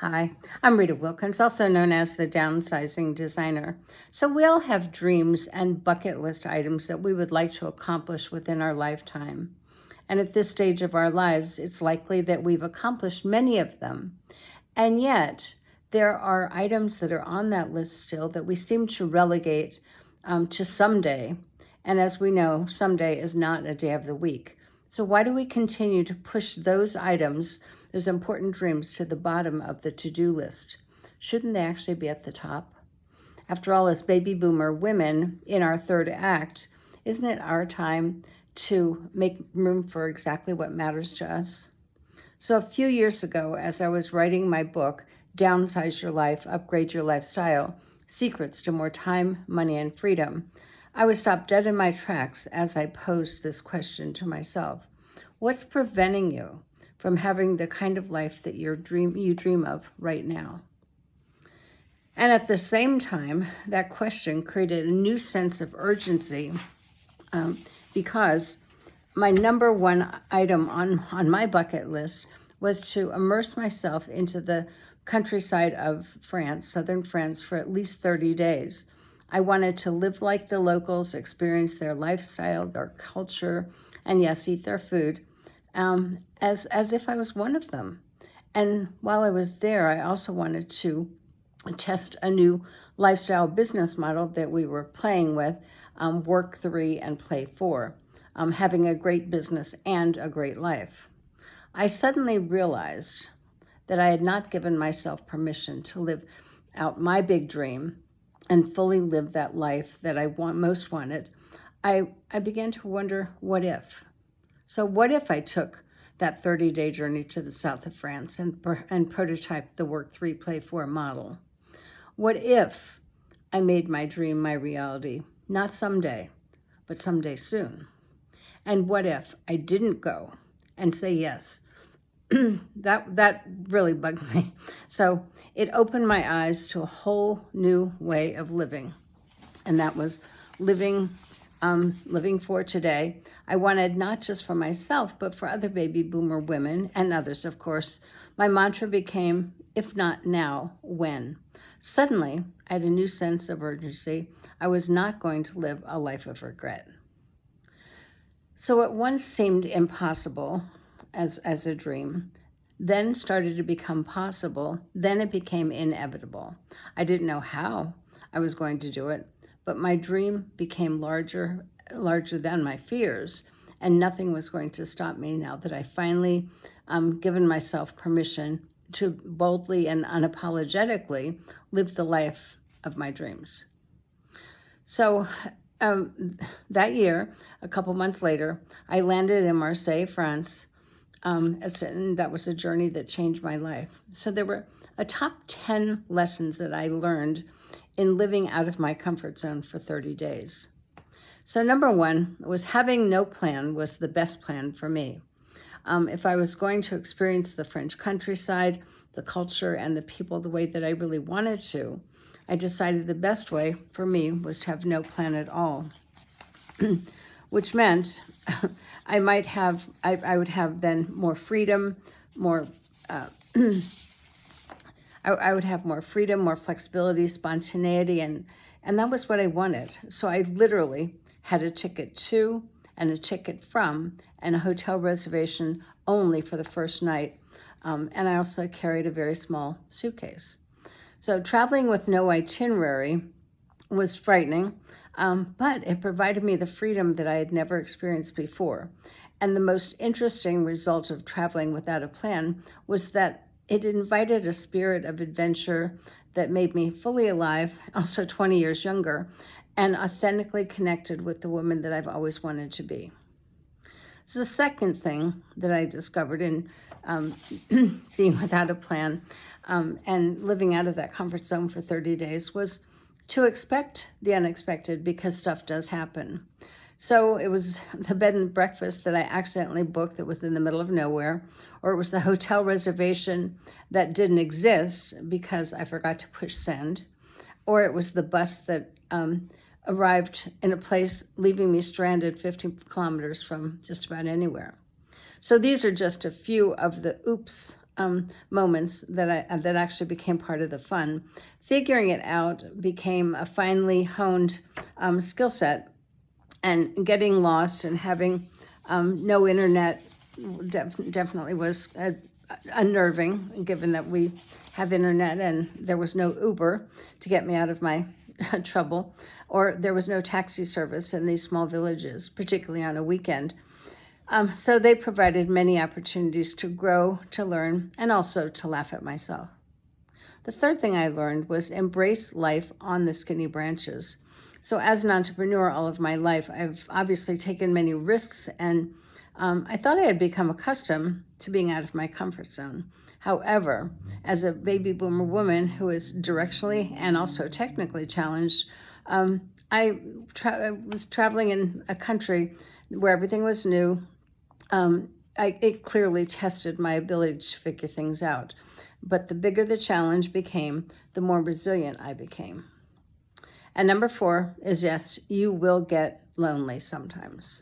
Hi, I'm Rita Wilkins, also known as the downsizing designer. So, we all have dreams and bucket list items that we would like to accomplish within our lifetime. And at this stage of our lives, it's likely that we've accomplished many of them. And yet, there are items that are on that list still that we seem to relegate to someday. And as we know, someday is not a day of the week. So, why do we continue to push those items, those important dreams, to the bottom of the to do list? Shouldn't they actually be at the top? After all, as baby boomer women in our third act, isn't it our time to make room for exactly what matters to us? So, a few years ago, as I was writing my book, Downsize Your Life, Upgrade Your Lifestyle Secrets to More Time, Money, and Freedom, I would stop dead in my tracks as I posed this question to myself. What's preventing you from having the kind of life that you dream of right now? And at the same time, that question created a new sense of urgency because my number one item on my bucket list was to immerse myself into the countryside of France, southern France, for at least 30 days. I wanted to live like the locals, experience their lifestyle, their culture, and yes, eat their food, as if I was one of them. And while I was there, I also wanted to test a new lifestyle business model that we were playing with, work 3 and play 4, having a great business and a great life. I suddenly realized that I had not given myself permission to live out my big dream and fully live that life that I most wanted. I began to wonder, what if? So what if I took that 30-day journey to the south of France and prototyped the Work 3, Play 4 model? What if I made my dream my reality, not someday, but someday soon? And what if I didn't go and say yes? That really bugged me. So it opened my eyes to a whole new way of living, and that was living for today. I wanted not just for myself, but for other baby boomer women and others, of course. My mantra became, if not now, when? Suddenly, I had a new sense of urgency. I was not going to live a life of regret. So what once seemed impossible as a dream, then started to become possible, then it became inevitable. I didn't know how I was going to do it, but my dream became larger than my fears, and nothing was going to stop me now that I finally given myself permission to boldly and unapologetically live the life of my dreams. So that year, a couple months later, I landed in Marseille, France, and that was a journey that changed my life. So there were a top 10 lessons that I learned in living out of my comfort zone for 30 days. So number one was having no plan was the best plan for me. If I was going to experience the French countryside, the culture, and the people the way that I really wanted to, I decided the best way for me was to have no plan at all, which meant I would have then more freedom, I would have more freedom, more flexibility, spontaneity, and that was what I wanted. So I literally had a ticket to and a ticket from and a hotel reservation only for the first night. And I also carried a very small suitcase. So traveling with no itinerary was frightening, but it provided me the freedom that I had never experienced before. And the most interesting result of traveling without a plan was that it invited a spirit of adventure that made me fully alive, also 20 years younger, and authentically connected with the woman that I've always wanted to be. So the second thing that I discovered in being without a plan and living out of that comfort zone for 30 days was to expect the unexpected, because stuff does happen. So it was the bed and breakfast that I accidentally booked that was in the middle of nowhere, or it was the hotel reservation that didn't exist because I forgot to push send, or it was the bus that arrived in a place leaving me stranded 50 kilometers from just about anywhere. So these are just a few of the oops moments that actually became part of the fun. Figuring it out became a finely honed skill set, and getting lost and having no internet definitely was unnerving, given that we have internet and there was no Uber to get me out of my trouble, or there was no taxi service in these small villages, particularly on a weekend. So they provided many opportunities to grow, to learn, and also to laugh at myself. The third thing I learned was embrace life on the skinny branches. So as an entrepreneur all of my life, I've obviously taken many risks, and I thought I had become accustomed to being out of my comfort zone. However, as a baby boomer woman who is directionally and also technically challenged, I was traveling in a country where everything was new. It clearly tested my ability to figure things out. But the bigger the challenge became, the more resilient I became. And number 4 is, yes, you will get lonely sometimes.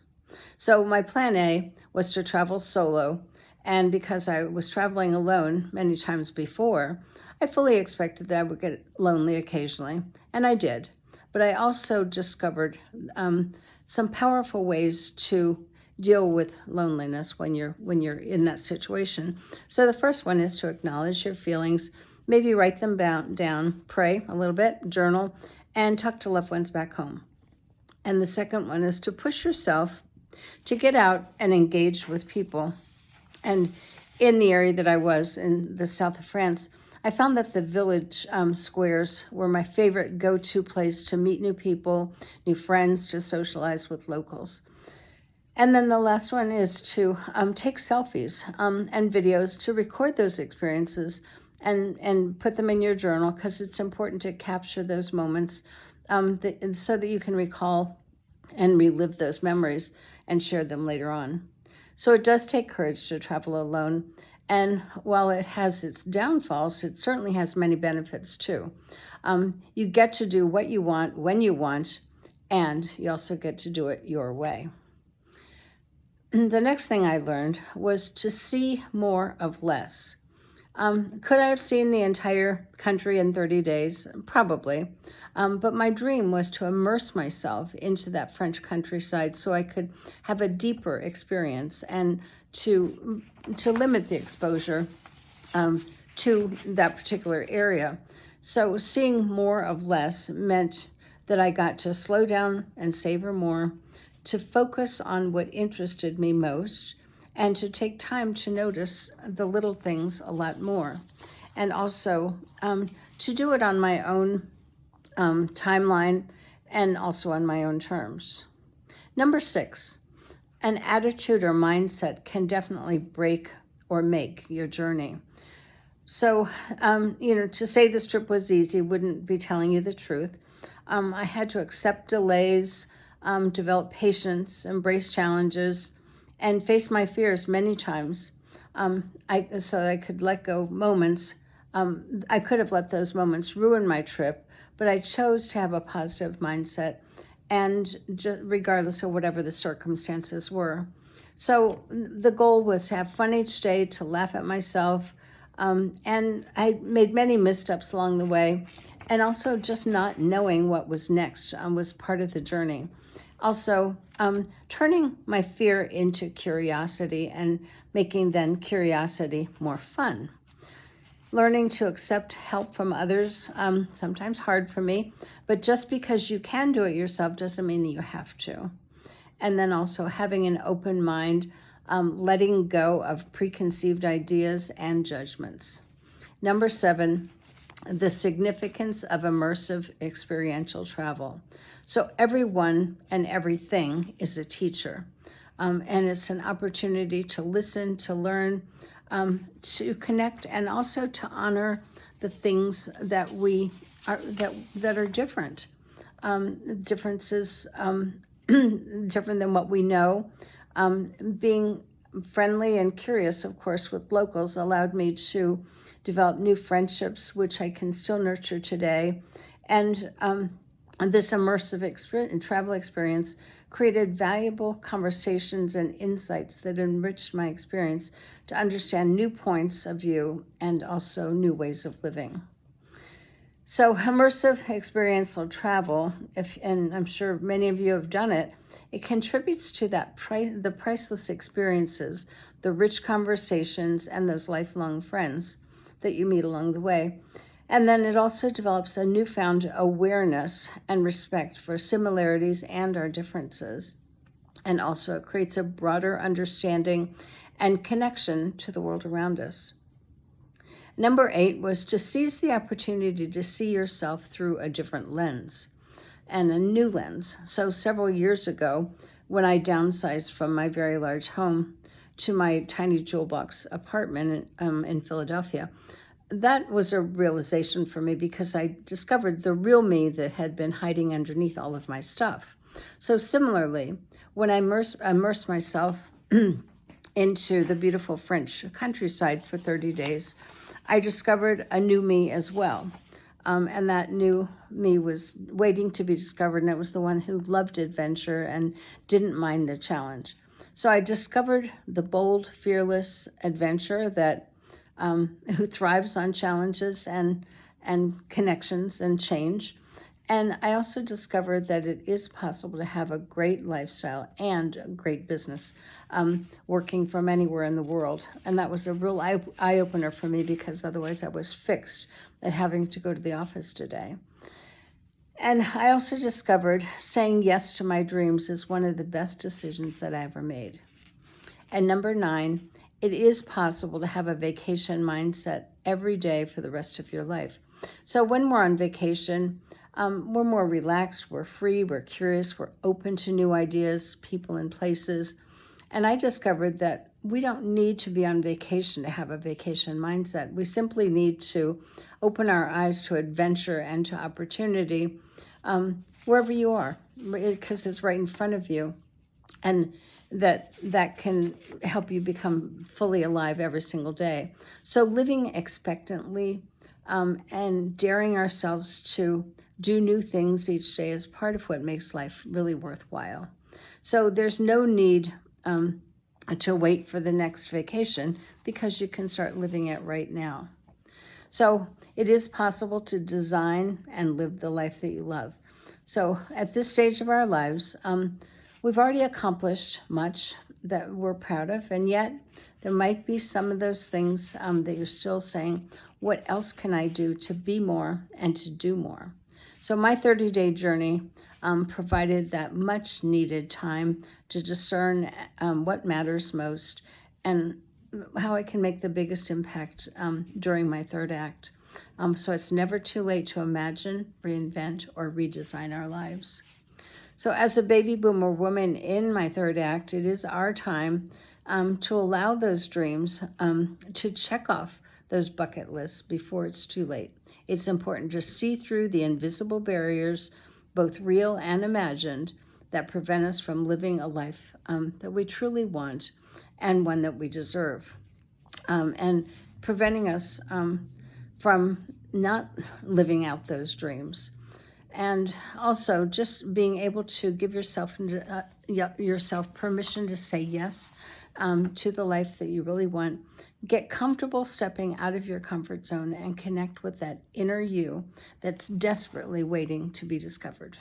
So my plan A was to travel solo. And because I was traveling alone many times before, I fully expected that I would get lonely occasionally. And I did. But I also discovered some powerful ways to deal with loneliness when you're in that situation. So the first one is to acknowledge your feelings, maybe write them down, pray a little bit, journal, and talk to loved ones back home. And the second one is to push yourself to get out and engage with people. And in the area that I was, in the south of France, I found that the village squares were my favorite go-to place to meet new people, new friends, to socialize with locals. And then the last one is to take selfies and videos to record those experiences and put them in your journal, because it's important to capture those moments so that you can recall and relive those memories and share them later on. So it does take courage to travel alone. And while it has its downfalls, it certainly has many benefits too. You get to do what you want, when you want, and you also get to do it your way. The next thing I learned was to see more of less. Could I have seen the entire country in 30 days? Probably. But my dream was to immerse myself into that French countryside so I could have a deeper experience and to limit the exposure to that particular area. So seeing more of less meant that I got to slow down and savor more, to focus on what interested me most, and to take time to notice the little things a lot more. And also to do it on my own timeline and also on my own terms. Number 6, an attitude or mindset can definitely break or make your journey. So, to say this trip was easy wouldn't be telling you the truth. I had to accept delays, develop patience, embrace challenges, and face my fears many times. So I could let go moments. I could have let those moments ruin my trip, but I chose to have a positive mindset, and regardless of whatever the circumstances were. So the goal was to have fun each day, to laugh at myself, and I made many missteps along the way, and also just not knowing what was next was part of the journey. Also, turning my fear into curiosity and making then curiosity more fun. Learning to accept help from others, sometimes hard for me, but just because you can do it yourself doesn't mean that you have to. And then also having an open mind, letting go of preconceived ideas and judgments. Number 7, the significance of immersive experiential travel. So everyone and everything is a teacher, and it's an opportunity to listen, to learn, to connect, and also to honor the things that we are that are different. Differences different than what we know. Being friendly and curious, of course, with locals allowed me to develop new friendships, which I can still nurture today. And this immersive travel experience created valuable conversations and insights that enriched my experience to understand new points of view and also new ways of living. So immersive experiential travel, and I'm sure many of you have done it, it contributes to the priceless experiences, the rich conversations, and those lifelong friends that you meet along the way. And then it also develops a newfound awareness and respect for similarities and our differences. And also it creates a broader understanding and connection to the world around us. Number 8 was to seize the opportunity to see yourself through a different lens and a new lens. So several years ago, when I downsized from my very large home to my tiny jewel box apartment in Philadelphia, that was a realization for me because I discovered the real me that had been hiding underneath all of my stuff. So similarly, when I immersed myself into the beautiful French countryside for 30 days, I discovered a new me as well. And that new me was waiting to be discovered, and it was the one who loved adventure and didn't mind the challenge. So I discovered the bold, fearless adventurer that who thrives on challenges and connections and change. And I also discovered that it is possible to have a great lifestyle and a great business working from anywhere in the world. And that was a real eye-opener for me because otherwise I was fixed at having to go to the office today. And I also discovered saying yes to my dreams is one of the best decisions that I ever made. And number 9, it is possible to have a vacation mindset every day for the rest of your life. So when we're on vacation, we're more relaxed, we're free, we're curious, we're open to new ideas, people, and places. And I discovered that we don't need to be on vacation to have a vacation mindset. We simply need to open our eyes to adventure and to opportunity wherever you are, because it's right in front of you. And that can help you become fully alive every single day. So living expectantly and daring ourselves to do new things each day is part of what makes life really worthwhile. So there's no need to wait for the next vacation because you can start living it right now. So it is possible to design and live the life that you love. So at this stage of our lives, we've already accomplished much that we're proud of, and yet there might be some of those things that you're still saying, what else can I do to be more and to do more? So my 30-day journey provided that much needed time to discern what matters most and how I can make the biggest impact during my third act. So it's never too late to imagine, reinvent, or redesign our lives. So as a baby boomer woman in my third act, it is our time to allow those dreams to check off those bucket lists before it's too late. It's important to see through the invisible barriers, both real and imagined, that prevent us from living a life that we truly want and one that we deserve, and preventing us from not living out those dreams. And also just being able to give yourself permission to say yes to the life that you really want. Get comfortable stepping out of your comfort zone and connect with that inner you that's desperately waiting to be discovered.